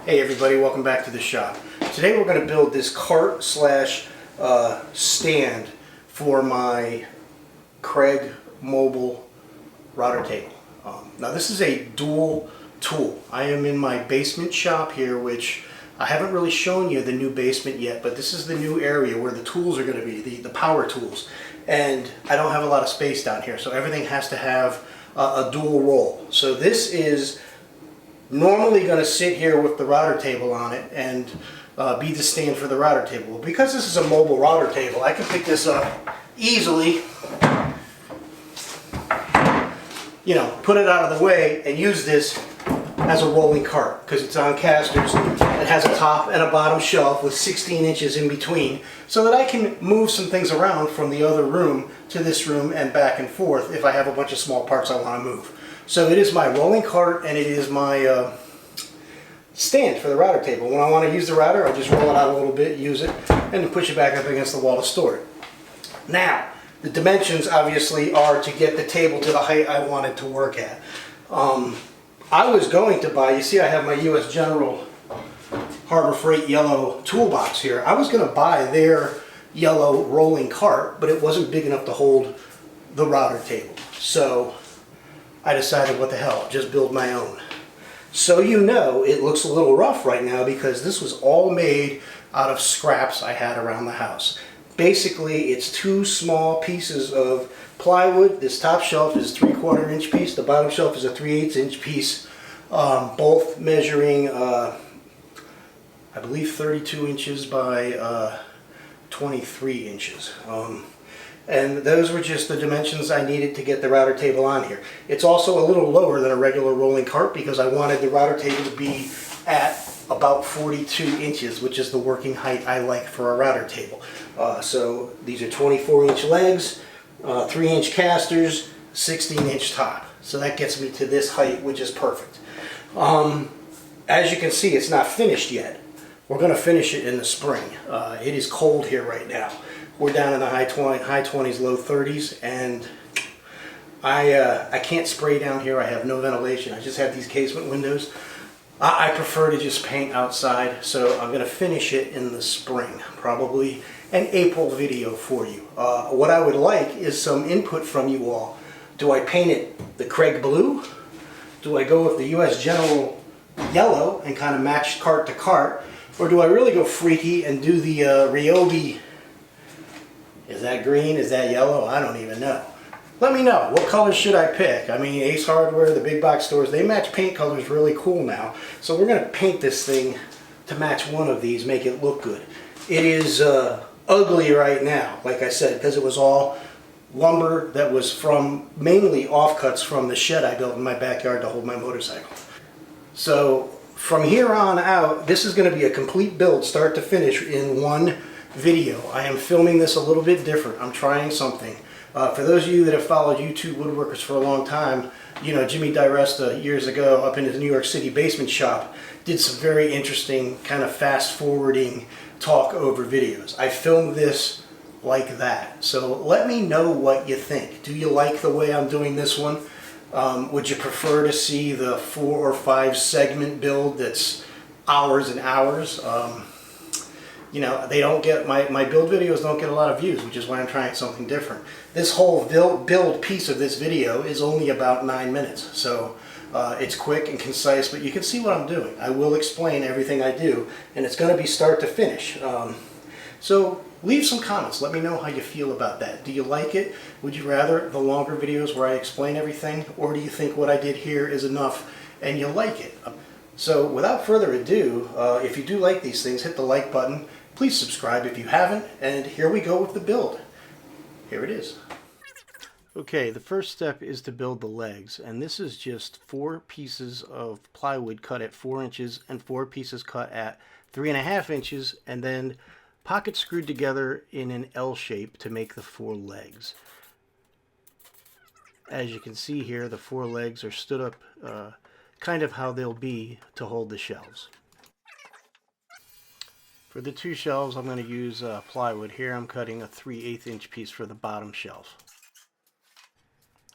Hey everybody, welcome back to the shop. Today we're going to build this cart slash stand for my Craig Mobil router table. Now this is a dual tool. I am in my basement shop here, which I haven't really shown you the new basement yet, but this is the new area where the tools are going to be, the power tools. And I don't have a lot of space down here, so everything has to have a dual role. So this is normally going to sit here with the router table on it and be the stand for the router table. Because this is a mobile router table, I can pick this up easily, you know, put it out of the way and use this as a rolling cart because it's on casters. It has a top and a bottom shelf with 16 inches in between so that I can move some things around from the other room to this room and back and forth if I have a bunch of small parts I want to move. So it is my rolling cart and it is my stand for the router table. When I want to use the router, I just roll it out a little bit, use it, and then push it back up against the wall to store it. Now, the dimensions obviously are to get the table to the height I want it to work at. I was going to buy, you see I have my US General Harbor Freight yellow toolbox here. I was going to buy their yellow rolling cart, but it wasn't big enough to hold the router table. So I decided, what the hell, just build my own. So you know it looks a little rough right now because this was all made out of scraps I had around the house. Basically, it's two small pieces of plywood. This top shelf is a 3/4 inch piece. The bottom shelf is a 3/8 inch piece. Both measuring, I believe, 32 inches by 23 inches. And those were just the dimensions I needed to get the router table on here. It's also a little lower than a regular rolling cart because I wanted the router table to be at about 42 inches, which is the working height I like for a router table. So these are 24-inch legs, 3-inch casters, 16-inch top. So that gets me to this height, which is perfect. As you can see, it's not finished yet. We're going to finish it in the spring. It is cold here right now. We're down in the high 20s, low 30s, and I can't spray down here. I have no ventilation. I just have these casement windows. I prefer to just paint outside, so I'm going to finish it in the spring, probably an April video for you. What I would like is some input from you all. Do I paint it the Craig blue? Do I go with the US General yellow and kind of match cart to cart? Or do I really go freaky and do the Ryobi? Is that green? Is that yellow? I don't even know. Let me know. What colors should I pick? I mean, Ace Hardware, the big box stores, they match paint colors really cool now. So we're going to paint this thing to match one of these, make it look good. It is ugly right now, like I said, because it was all lumber that was from mainly offcuts from the shed I built in my backyard to hold my motorcycle. So from here on out, this is going to be a complete build, start to finish, in one video. I am filming this a little bit different. I'm trying something. For those of you that have followed YouTube woodworkers for a long time, you know Jimmy DiResta years ago up in his New York City basement shop did some very interesting kind of fast forwarding talk over videos. I filmed this like that. So let me know what you think. Do you like the way I'm doing this one? Would you prefer to see the 4 or 5 segment build that's hours and hours? You know, they don't get, my build videos don't get a lot of views, which is why I'm trying something different. This whole build piece of this video is only about 9 minutes, so it's quick and concise, but you can see what I'm doing. I will explain everything I do, and it's going to be start to finish. So leave some comments. Let me know how you feel about that. Do you like it? Would you rather the longer videos where I explain everything, or do you think what I did here is enough and you like it? So without further ado, if you do like these things, hit the like button. Please subscribe if you haven't, and here we go with the build. Here it is. Okay, the first step is to build the legs, and this is just 4 pieces of plywood cut at 4 inches and 4 pieces cut at 3.5 inches, and then pocket screwed together in an L shape to make the 4 legs. As you can see here, the 4 legs are stood up kind of how they'll be to hold the shelves. For the 2 shelves, I'm going to use plywood. Here I'm cutting a 3/8 inch piece for the bottom shelf.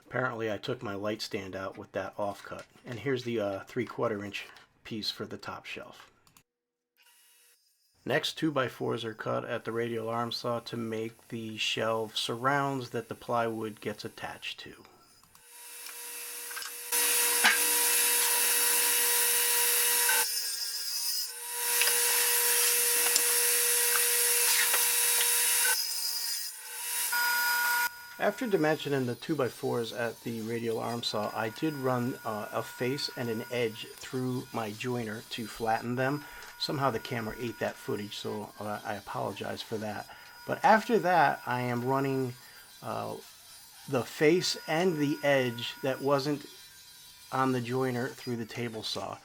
Apparently I took my light stand out with that offcut. And here's the 3/4 inch piece for the top shelf. Next, 2x4s are cut at the radial arm saw to make the shelf surrounds that the plywood gets attached to. After dimensioning the 2x4s at the radial arm saw, I did run a face and an edge through my joiner to flatten them. Somehow the camera ate that footage, so I apologize for that. But after that, I am running the face and the edge that wasn't on the joiner through the table saw.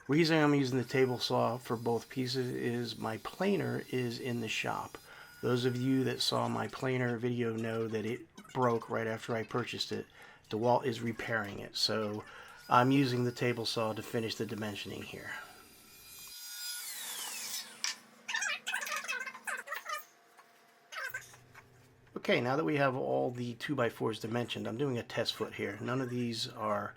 Reason I'm using the table saw for both pieces is my planer is in the shop. Those of you that saw my planer video know that it broke right after I purchased it. DeWalt is repairing it, so I'm using the table saw to finish the dimensioning here. Okay, now that we have all the 2x4s dimensioned, I'm doing a test foot here. None of these are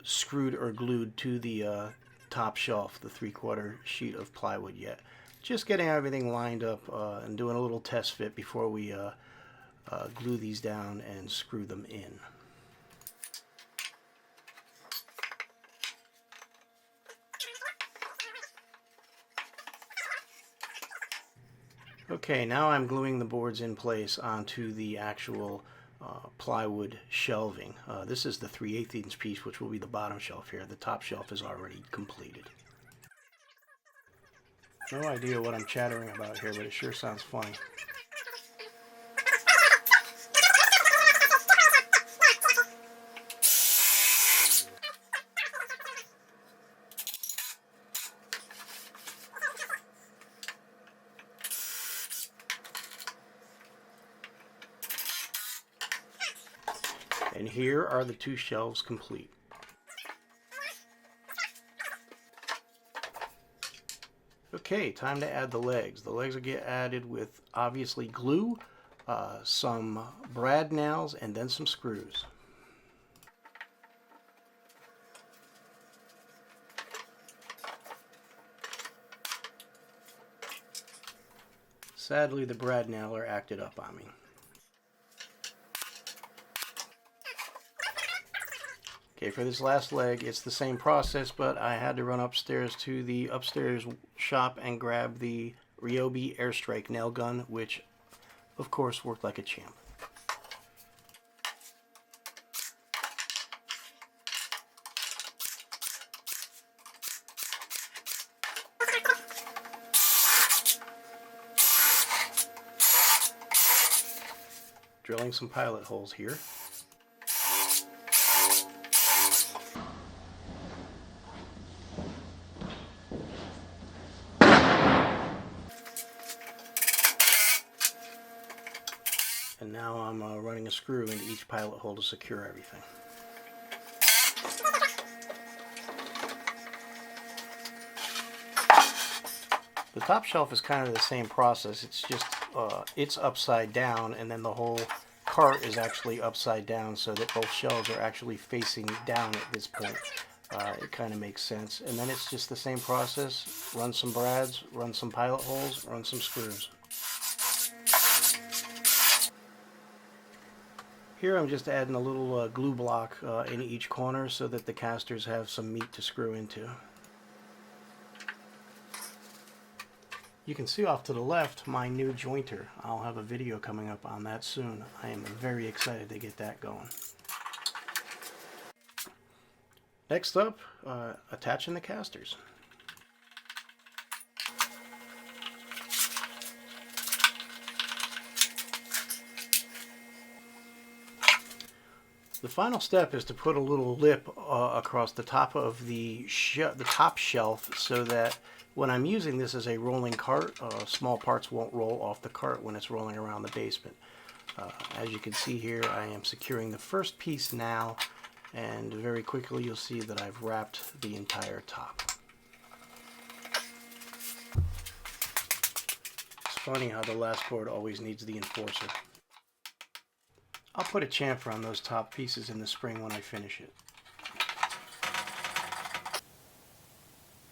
screwed or glued to the top shelf, the 3/4 sheet of plywood yet. Just getting everything lined up and doing a little test fit before we glue these down and screw them in. Okay, now I'm gluing the boards in place onto the actual plywood shelving. This is the 3/8 inch piece, which will be the bottom shelf here. The top shelf is already completed. No idea what I'm chattering about here, but it sure sounds funny. And here are the two shelves complete. Okay, time to add the legs. The legs will get added with obviously glue, some brad nails, and then some screws. Sadly, the brad nailer acted up on me. Okay, for this last leg, it's the same process, but I had to run upstairs to the upstairs shop and grab the Ryobi Airstrike nail gun, which, of course, worked like a champ. Drilling some pilot holes here. And now I'm running a screw into each pilot hole to secure everything. The top shelf is kind of the same process. It's just it's upside down, and then the whole cart is actually upside down, so that both shelves are actually facing down at this point. It kind of makes sense. And then it's just the same process. Run some brads, run some pilot holes, run some screws. Here I'm just adding a little glue block in each corner so that the casters have some meat to screw into. You can see off to the left my new jointer. I'll have a video coming up on that soon. I am very excited to get that going. Next up, attaching the casters. The final step is to put a little lip across the top of the top shelf so that when I'm using this as a rolling cart, small parts won't roll off the cart when it's rolling around the basement. As you can see here, I am securing the first piece now, and very quickly you'll see that I've wrapped the entire top. It's funny how the last board always needs the enforcer. I'll put a chamfer on those top pieces in the spring when I finish it.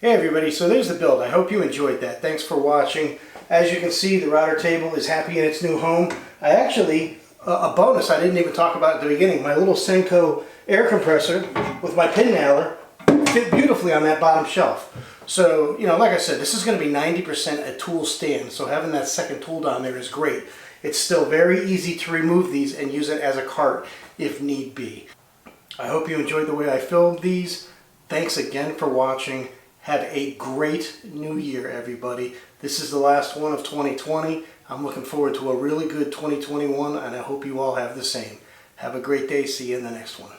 Hey everybody, so there's the build. I hope you enjoyed that. Thanks for watching. As you can see, the router table is happy in its new home. I actually, a bonus I didn't even talk about at the beginning, my little Senko air compressor with my pin nailer fit beautifully on that bottom shelf. So, you know, like I said, this is going to be 90% a tool stand, so having that second tool down there is great. It's still very easy to remove these and use it as a cart if need be. I hope you enjoyed the way I filmed these. Thanks again for watching. Have a great new year, everybody. This is the last one of 2020. I'm looking forward to a really good 2021, and I hope you all have the same. Have a great day. See you in the next one.